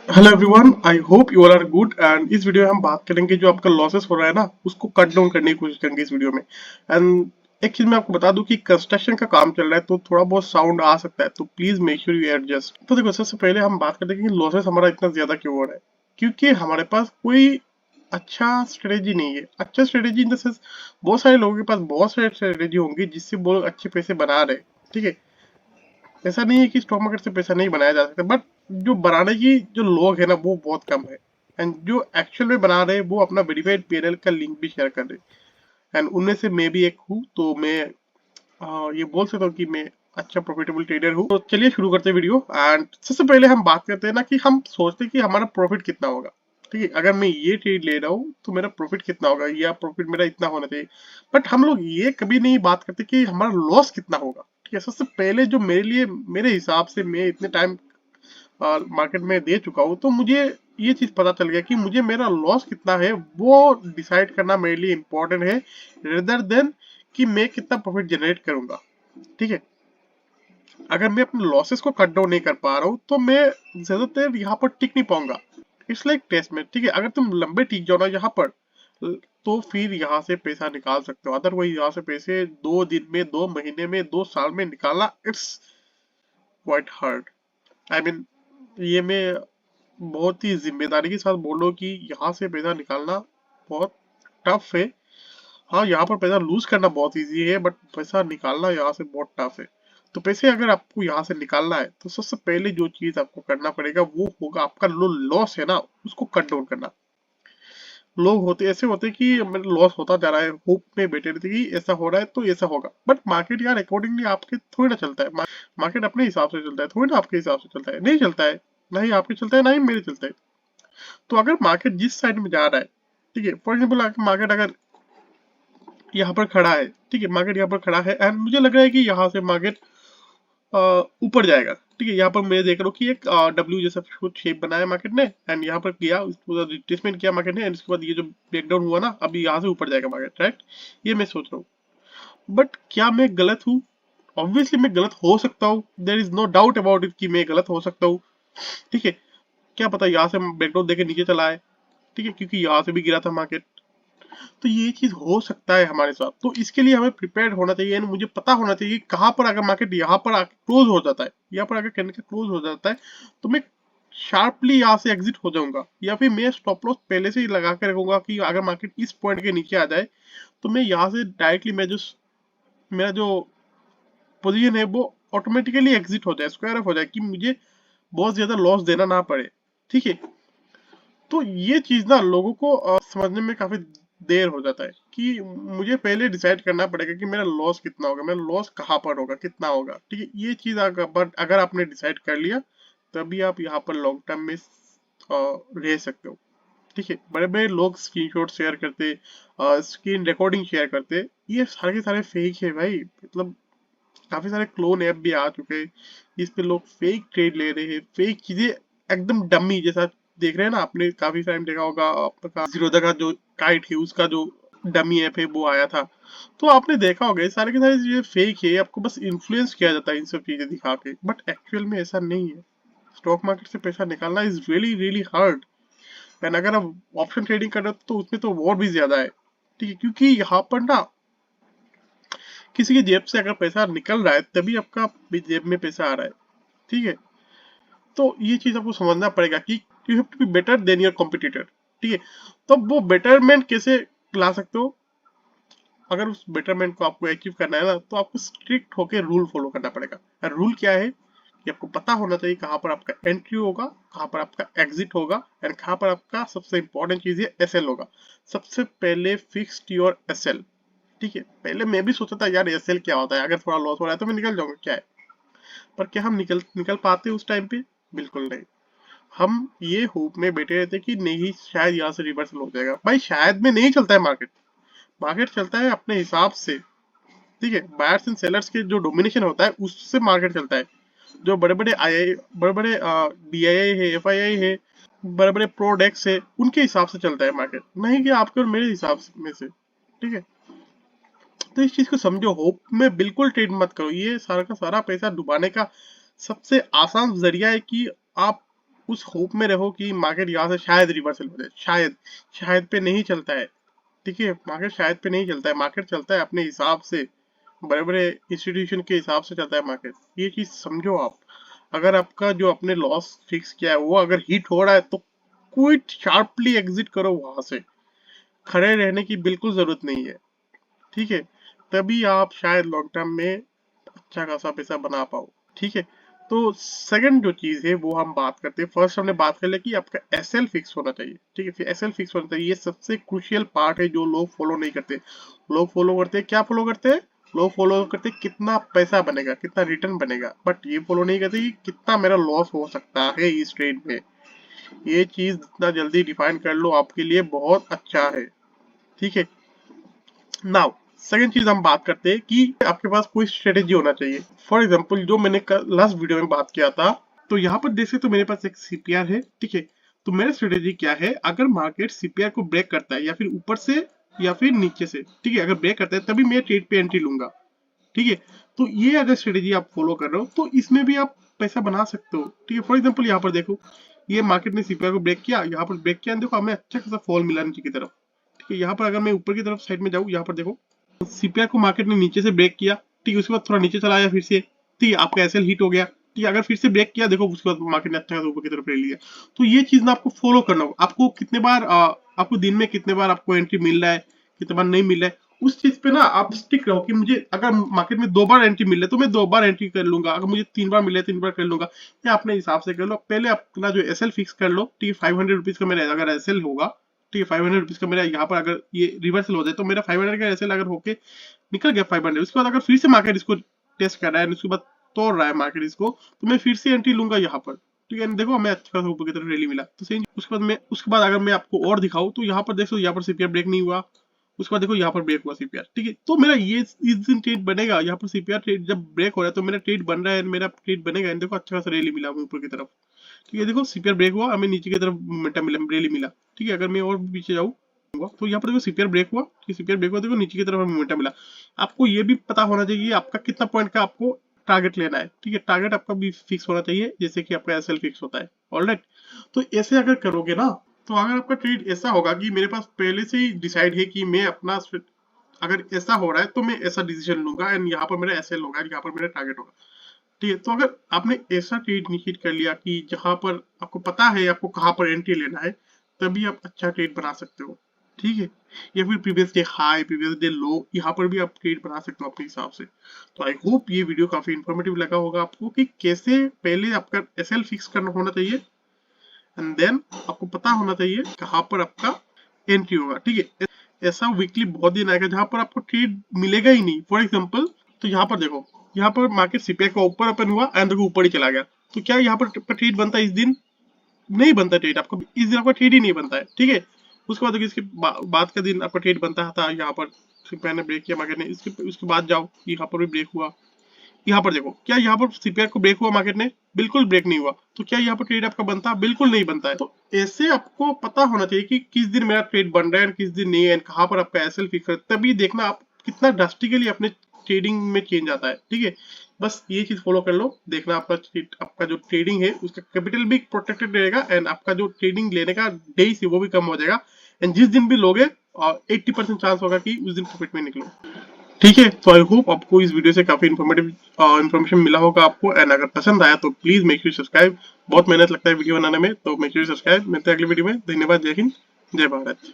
Hello everyone, I hope you all are good. And इस video में हम बात करेंगे जो आपका लॉसेस हो रहा है ना, उसको कट डाउन करने की कोशिश करेंगे इस वीडियो में। एंड एक चीज मैं आपको बता दूं कि कंस्ट्रक्शन का काम चल रहा है तो थोड़ा बहुत साउंड आ सकता है, तो please make sure you adjust. तो देखो, सबसे पहले हम बात करते हैं कि लॉसेस हमारा इतना ज्यादा क्यों हो रहा है। क्योंकि हमारे पास कोई अच्छा स्ट्रेटेजी नहीं है। अच्छा स्ट्रेटेजी इन द सेंस, बहुत सारे लोगों के पास बहुत सारे स्ट्रेटेजी होंगी जिससे वो लोग अच्छे पैसे बना रहे हैं। ठीक है, ऐसा नहीं है कि स्टॉक मार्केट से पैसा नहीं बनाया जा सकता, बट जो बनाने की जो लोग है ना वो बहुत कम है। एंड जो एक्चुअल में बना रहे हैं वो अपना वेरीफाइड पीएनएल का लिंक भी शेयर कर रहे हैं। एंड उनमें से मैं भी एक हूँ, तो मैं ये बोल सकता हूँ कि मैं अच्छा प्रॉफिटेबल ट्रेडर हूँ। तो चलिए शुरू करते हैं वीडियो। एंड सबसे पहले हम बात करते हैं ना कि हम सोचते हैं कि हमारा प्रॉफिट कितना होगा। ठीक है, अगर मैं ये ट्रेड ले रहा हूँ तो मेरा प्रॉफिट कितना होगा, या प्रॉफिट मेरा इतना होना चाहिए। बट हम लोग ये कभी नहीं बात करते कि हमारा लॉस कितना होगा। ठीक है, सबसे पहले जो मेरे लिए, मेरे हिसाब से, मैं इतने टाइम मार्केट में दे चुका हूँ तो मुझे ये चीज पता चल गया कि मुझे मेरा लॉस कितना है वो डिसाइड करना मेरे लिए इम्पोर्टेंट है, रेदर देन कि मैं कितना प्रॉफिट जनरेट करूंगा। ठीक है, अगर मैं अपने लॉसेस को कट डाउन नहीं कर पा रहा हूँ तो मैं ज्यादातर यहाँ पर टिक नहीं पाऊंगा। इट्स लाइक टेस्ट में। ठीक है, अगर तुम लंबे टिक जाओ ना यहाँ पर, तो फिर यहाँ से पैसा निकाल सकते हो। अदरवाइज यहाँ से पैसे 2 दिन में, 2 महीने में, 2 साल में निकालना, it's quite hard. I mean, ये मैं बहुत ही जिम्मेदारी के साथ बोल रहा हूँ कि यहाँ से पैसा निकालना बहुत टफ है। हाँ, यहाँ पर पैसा लूज करना बहुत इजी है, बट पैसा निकालना यहाँ से बहुत टफ है। तो पैसे अगर आपको यहाँ से निकालना है तो सबसे पहले जो चीज आपको करना पड़ेगा वो होगा आपका जो लॉस है ना उसको कट डाउन करना। लोग होते ऐसे होते कि मेरा लॉस होता जा रहा है, होप में बैठे रहते कि ऐसा हो रहा है तो ऐसा होगा। बट मार्केट यार अकॉर्डिंगली आपके थोड़ी ना चलता है। मार्केट अपने हिसाब से चलता है, थोड़ी ना आपके हिसाब से चलता है। नहीं चलता है, ना ही आपके चलता है ना ही मेरे चलता है। तो अगर मार्केट जिस साइड में जा रहा है, ठीक है, फॉर एग्जाम्पल मार्केट अगर यहाँ पर खड़ा है, ठीक है, मार्केट यहाँ पर खड़ा है एंड मुझे लग रहा है कि यहाँ से मार्केट ऊपर जाएगा। ठीक है, यहाँ पर मैं देख रहा हूँ कि एक डब्ल्यू जैसा कुछ शेप बनाया मार्केट ने, एंड यहाँ पर किया, उसके बाद रिट्रेसमेंट किया मार्केट ने, एंड उसके बाद ये जो ब्रेकडाउन हुआ ना, अभी यहाँ से ऊपर जाएगा मार्केट, राइट। ये मैं सोच रहा हूँ। बट क्या मैं गलत हूँ? ऑब्वियसली मैं गलत हो सकता हूँ, there is no doubt about it कि मैं गलत हो सकता हूँ। ठीक है, क्या पता यहाँ से ब्रेकडाउन देके नीचे चला है। ठीक है, क्योंकि यहाँ से भी गिरा था मार्केट। तो ये चीज हो सकता है हमारे साथ, तो इसके लिए हमें प्रिपेयर्ड होना चाहिए। यानी मुझे पता होना चाहिए कहाँ पर अगर मार्केट यहाँ पर आके क्लोज हो जाता है, यहाँ पर अगर कैंडल का क्लोज हो जाता है तो मैं शार्पली यहाँ से एग्जिट हो जाऊंगा, या फिर मैं स्टॉप लॉस पहले से ही लगा के रखूंगा कि अगर मार्केट इस पॉइंट के नीचे आ जाए तो मैं यहाँ से डायरेक्टली, मैं जो मेरा जो पोजीशन है वो ऑटोमेटिकली एग्जिट हो जाए, स्क्वायर ऑफ हो जाए, कि मुझे बहुत ज्यादा लॉस देना ना पड़े। ठीक है, तो ये चीज ना लोगों को समझने में काफी देर हो जाता है कि मुझे पहले डिसाइड करना पड़ेगा कि मेरा लॉस कितना होगा, मेरा लॉस कहाँ पर होगा, कितना होगा। ठीक है, ये चीज अगर आपने डिसाइड कर लिया तभी आप यहाँ पर लॉन्ग टर्म में रह सकते हो। ठीक है, बड़े बड़े लोग स्क्रीनशॉट शेयर करते, स्क्रीन रिकॉर्डिंग शेयर करते, ये सारे के सारे फेक है भाई। मतलब काफी सारे क्लोन ऐप भी आ चुके हैं, इस पे लोग फेक ट्रेड ले रहे हैं, फेक चीजें, एकदम डमी जैसा देख रहे हैं ना। आपने काफी टाइम देखा होगा, आपका जीरोधा का जो काइट है उसका जो डमी ऐप है वो आया था। तो आपने देखा होगा ये सारे के सारे चीजें फेक है, आपको बस इन्फ्लुएंस किया जाता है इन सब चीजें दिखा के, बट एक्चुअल में ऐसा नहीं है। स्टॉक मार्केट से पैसा निकालना is really really hard. And अगर आप ऑप्शन ट्रेडिंग कर रहे हो तो उसमें तो और भी ज्यादा है। ठीक है, क्योंकि यहाँ पर ना किसी की जेब से अगर पैसा निकल रहा है तभी आपका भी जेब में पैसा आ रहा है। ठीक है, तो ये चीज आपको समझना पड़ेगा कि you have to be better than your competitor. ठीक है, तो वो बेटरमेंट कैसे ला सकते हो? अगर उस बेटरमेंट को आपको अचीव करना है ना तो आपको स्ट्रिक्ट होकर रूल फॉलो करना पड़ेगा। और रूल क्या है कि आपको पता होना चाहिए कहाँ पर आपका एंट्री होगा, कहाँ पर आपका एग्जिट होगा, एंड कहाँ पर आपका सबसे इंपॉर्टेंट चीज है एसएल होगा। सबसे पहले फिक्स्ड योर एसएल। ठीक है, पहले मैं भी सोचा था यार एसएल क्या होता है, अगर थोड़ा लॉस हो रहा है तो मैं निकल जाऊंगा, क्या है। पर क्या हम निकल निकल पाते उस टाइम पे? बिल्कुल नहीं। हम ये होप में बैठे रहते कि नहीं शायद यहाँ से रिवर्सल हो जाएगा। भाई शायद में नहीं चलता है मार्केट, मार्केट चलता है अपने हिसाब से। ठीक है, बायर्स एंड सेलर्स के जो डोमिनेशन होता है उससे मार्केट चलता है। जो बड़े बड़े आई, बड़े बड़े डीआईआई है, एफआईआई है, बड़े बड़े प्रोडेक्ट्स है, उनके हिसाब से चलता है मार्केट, नहीं कि आपके और मेरे हिसाब में से। ठीक है, तो इस चीज को समझो, होप में बिल्कुल ट्रेड मत करो। ये सारा का सारा पैसा डुबाने का सबसे आसान जरिया है कि आप उस होप में रहो कि मार्केट यहाँ से शायद रिवर्सल हो जाए, शायद, शायद पे नहीं चलता है। ठीक है, मार्केट शायद पे नहीं चलता है, मार्केट चलता है अपने हिसाब से, बड़े बड़े इंस्टीट्यूशन के हिसाब से चलता है मार्केट। ये चीज समझो आप। अगर आपका जो अपने लॉस फिक्स किया है वो अगर हिट हो रहा है तो क्विट शार्पली एग्जिट करो वहां से, खड़े रहने की बिल्कुल जरूरत नहीं है। ठीक है, तभी आप शायद लॉन्ग टर्म में अच्छा खासा पैसा बना पाओ। ठीक है, तो सेकंड जो चीज है वो हम बात करते हैं। फर्स्ट हमने बात कर लिया कि आपका एसएल फिक्स होना चाहिए। ठीक है, फिर एसएल फिक्स होना चाहिए, ये सबसे क्रूशियल पार्ट है जो लोग फॉलो नहीं करते। लोग फॉलो करते हैं, क्या फॉलो करते हैं, लोग फॉलो करते हैं कितना पैसा बनेगा, कितना रिटर्न बनेगा, बट ये फॉलो नहीं करते कि कितना मेरा लॉस हो सकता है इस ट्रेड में। ये चीज जितना जल्दी डिफाइन कर लो आपके लिए बहुत अच्छा है। ठीक है, नाउ सेकंड चीज हम बात करते हैं कि आपके पास कोई स्ट्रेटेजी होना चाहिए। फॉर एग्जांपल जो मैंने लास्ट वीडियो में बात किया था, तो यहाँ पर देख सकते हो मेरे पास एक सीपीआर है। ठीक है, तो मेरा स्ट्रेटेजी क्या है, अगर मार्केट सीपीआर को ब्रेक करता है या फिर ऊपर से या फिर नीचे से, ठीक है, अगर ब्रेक करता है तभी मैं ट्रेड पे एंट्री लूंगा। ठीक है, तो ये अगर स्ट्रेटेजी आप फॉलो कर रहे हो तो इसमें भी आप पैसा बना सकते हो। ठीक है, फॉर एग्जाम्पल यहाँ पर देखो, ये मार्केट ने सीपीआर को ब्रेक किया, यहाँ पर ब्रेक किया, देखो हमें अच्छा खासा फॉल मिला नीचे की तरफ। ठीक है, यहाँ पर अगर मैं ऊपर की तरफ साइड में जाऊँ, यहाँ पर देखो सीपीआर को मार्केट ने नीचे से ब्रेक किया। ठीक है, उसके बाद थोड़ा नीचे चला आया फिर से। ठीक है, आपका एसएल हिट हो गया। ठीक है, अगर फिर से ब्रेक किया, देखो उसके बाद मार्केट ने अच्छा खासा ऊपर की तरफ ले लिया। तो ये चीज ना आपको फॉलो करना होगा। आपको कितने बार आपको दिन में कितने बार आपको एंट्री मिल रहा है, कितने बार नहीं मिल रहा है, उस चीज पे ना आप स्टिक रहो कि मुझे अगर मार्केट में 2 बार एंट्री मिल रहा है तो मैं 2 बार एंट्री कर लूंगा, अगर मुझे 3 बार मिले 3 बार कर लूंगा। या अपने हिसाब से कर लो, पहले अपना जो एसएल फिक्स कर लो। ठीक है, 500 रुपीज का मेरा अगर एसएल होगा, ठीक है, 500 रुपीज का मेरा यहाँ पर अगर ये रिवर्सल हो जाए तो मेरा 500 का एसएल अगर होके निकल गया 500, उसके बाद अगर फिर से मार्केट इसको टेस्ट कर रहा है, उसके बाद तोड़ रहा है मार्केट इसको, तो मैं फिर से एंट्री लूंगा यहाँ पर। ठीक है, देखो हमें अच्छा खासा ऊपर की तरफ रैली मिला, तो सही। उसके बाद अगर मैं आपको और दिखाऊं तो यहाँ पर देखो, यहाँ पर सीपीआर ब्रेक नहीं हुआ, उसके बाद देखो यहाँ पर ब्रेक हुआ सीपीआर। ठीक है, तो मेरा ये इस दिन ट्रेड बनेगा, यहाँ पर सीपीआर ट्रेड जब ब्रेक हो रहा है तो मेरा ट्रेड बन रहा है, मेरा ट्रेड बनेगा। देखो अच्छा खासा रैली मिला ऊपर की तरफ। ठीक है, देखो सीपीआर ब्रेक हुआ, हमें नीचे की तरफ मोमेंटम मिला, रैली मिला। ठीक है, अगर मैं और पीछे जाऊँ तो यहाँ पर देखो सीपीआर ब्रेक हुआ, सीपीआर ब्रेक हुआ, देखो नीचे की तरफ हमें मोमेंटम मिला। आपको ये भी पता होना चाहिए आपका कितना पॉइंट का आपको टारगेट लेना है। ठीक है, टारगेट आपका भी फिक्स होना चाहिए जैसे कि आपका एसएल फिक्स होता है। ऑलराइट, तो ऐसे अगर करोगे ना, तो अगर आपका ट्रेड ऐसा होगा कि मेरे पास पहले से ही डिसाइड है कि मैं अपना, अगर ऐसा हो रहा है तो मैं ऐसा डिसीजन लूंगा एंड यहाँ पर मेरा एसएल होगा, यहाँ पर मेरा टारगेट होगा। ठीक है, तो अगर आपने ऐसा ट्रेड निश्चित कर लिया कि जहां पर आपको पता है आपको कहां पर एंट्री लेना है, तभी आप अच्छा ट्रेड बना सकते हो। ठीक है, या फिर previous day high, previous day लो, यहाँ पर भी आप ट्रेड बना सकते हो अपने हिसाब से। तो आई होप ये वीडियो काफी इंफॉर्मेटिव लगा होगा आपको कि कैसे पहले आपका एसएल फिक्स करना होना चाहिए एंड देन आपको पता होना चाहिए कहाँ पर आपका एंट्री होगा। ठीक है, ऐसा वीकली बहुत दिन आएगा जहां पर आपको ट्रेड मिलेगा ही नहीं। फॉर एग्जाम्पल, तो यहाँ पर देखो, यहाँ पर मार्केट सीपीआई का ऊपर ओपन हुआ एंड देखो ऊपर ही चला गया, तो क्या यहाँ पर ट्रेड बनता है इस दिन? नहीं बनता ट्रेड, आपका इस दिन आपका ट्रेड ही नहीं बनता है। ठीक है, उसके बाद देखो इसके बाद का दिन आपका ट्रेड बनता था, यहाँ पर सीपीआई ने ब्रेक किया मार्केट ने, उसके बाद जाओ यहाँ पर भी ब्रेक हुआ। यहाँ पर देखो, क्या यहाँ पर सीपीआई को ब्रेक हुआ मार्केट ने? बिल्कुल ब्रेक नहीं हुआ, तो क्या यहाँ पर ट्रेड आपका बनता? बिल्कुल नहीं बनता है। तो ऐसे आपको पता होना चाहिए कि किस दिन मेरा ट्रेड बन रहा है किस दिन नहीं है, कहाँ पर आपका एसएल फिक्स है, तभी देखना आप कितना ड्रास्टिकली अपने ट्रेडिंग में चेंज आता है। ठीक है, बस ये चीज फॉलो कर लो, देखना आपका जो ट्रेडिंग है उसका कैपिटल भी प्रोटेक्टेड रहेगा एंड आपका जो ट्रेडिंग लेने का डेज है वो भी कम हो जाएगा। एंड जिस दिन भी लोगे 80% चांस होगा कि उस दिन प्रॉफिट में निकलो। ठीक है, तो आई होप आपको इस वीडियो से काफी इन्फॉर्मेटिव इन्फॉर्मेशन मिला होगा आपको, एंड अगर पसंद आया तो प्लीज मेक श्योर सब्सक्राइब। बहुत मेहनत लगता है वीडियो बनाने में, तो मेक श्योर सब्सक्राइब। मिलते हैं अगली वीडियो में। धन्यवाद, जय हिंद, जय भारत।